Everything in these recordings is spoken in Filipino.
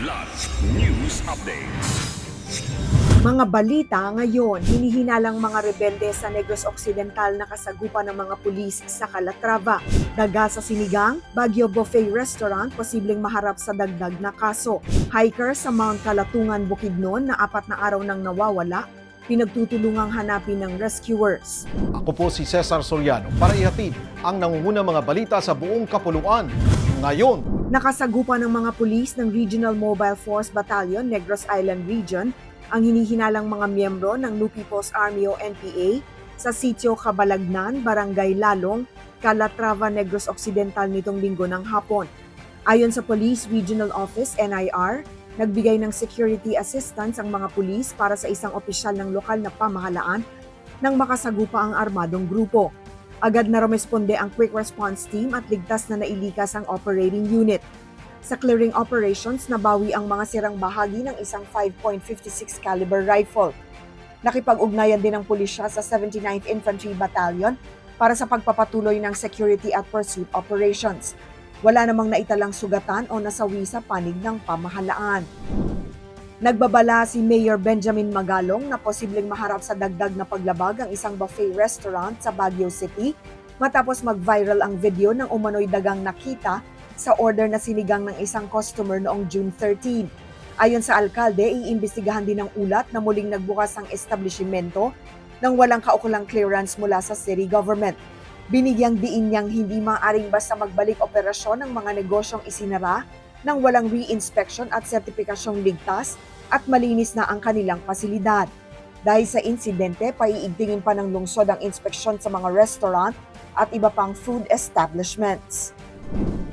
Kidlat News Updates. Mga balita ngayon, hinihinalang mga rebelde sa Negros Occidental na kasagupan ng mga pulis sa Calatrava. Daga sa Sinigang, Baguio Buffet Restaurant posibleng maharap sa dagdag na kaso. Hiker sa Mount Calatungan, Bukidnon na 4 na araw nang nawawala, pinagtutulungang hanapin ng rescuers. Ako po si Cesar Soriano para ihatid ang nangungunang mga balita sa buong kapuluan. Ngayon, Nakasagupan ng mga pulis ng Regional Mobile Force Battalion, Negros Island Region, ang hinihinalang mga miyembro ng New People's Army o NPA sa Sitio Cabalagnan, Barangay Lalong, Calatrava, Negros Occidental nitong linggo ng hapon. Ayon sa Police Regional Office, NIR, nagbigay ng security assistance ang mga pulis para sa isang opisyal ng lokal na pamahalaan nang makasagupa ang armadong grupo. Agad na rumesponde ang Quick Response Team at ligtas na nailikas ang operating unit. Sa clearing operations, nabawi ang mga sirang bahagi ng isang 5.56 caliber rifle. Nakipag-ugnayan din ang pulisya sa 79th Infantry Battalion para sa pagpapatuloy ng security at pursuit operations. Wala namang naitalang sugatan o nasawi sa panig ng pamahalaan. Nagbabala si Mayor Benjamin Magalong na posibleng maharap sa dagdag na paglabag ang isang buffet restaurant sa Baguio City matapos mag-viral ang video ng umano'y dagang nakita sa order na sinigang ng isang customer noong June 13. Ayon sa alkalde, iimbestigahan din ng ulat na muling nagbukas ang establishmento nang walang kaukulang clearance mula sa city government. Binigyang diin niyang hindi maaaring basta magbalik operasyon ng mga negosyong isinara nang walang re-inspection at sertipikasyong ligtas at malinis na ang kanilang pasilidad. Dahil sa insidente, paiigtingin pa ng lungsod ang inspeksyon sa mga restaurant at iba pang food establishments.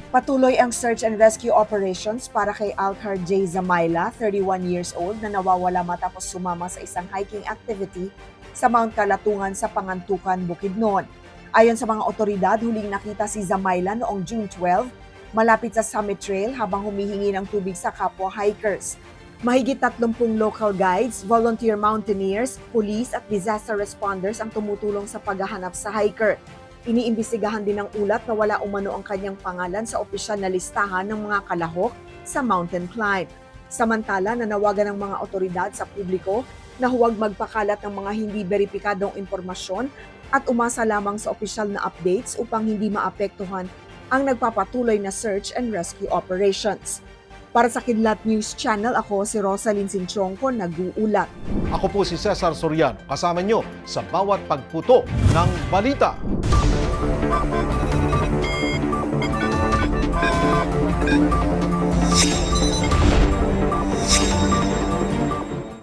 Patuloy ang search and rescue operations para kay Alcar J. Zamaila, 31 years old, na nawawala matapos sumama sa isang hiking activity sa Mount Calatungan sa Pangantukan, Bukidnon. Ayon sa mga otoridad, huling nakita si Zamaila noong June 12, malapit sa Summit Trail habang humihingi ng tubig sa kapwa hikers. Mahigit 30 local guides, volunteer mountaineers, police at disaster responders ang tumutulong sa paghahanap sa hiker. Iniimbestigahan din ng ulat na wala umano ang kanyang pangalan sa opisyal na listahan ng mga kalahok sa mountain climb. Samantala, nanawagan ng mga otoridad sa publiko na huwag magpakalat ng mga hindi beripikadong impormasyon at umasa lamang sa opisyal na updates upang hindi maapektuhan ang nagpapatuloy na search and rescue operations. Para sa Kidlat News Channel, ako si Rosalyn Sinchonco, nag-uulat. ako po si Cesar Soriano kasama nyo sa bawat pagputo ng balita.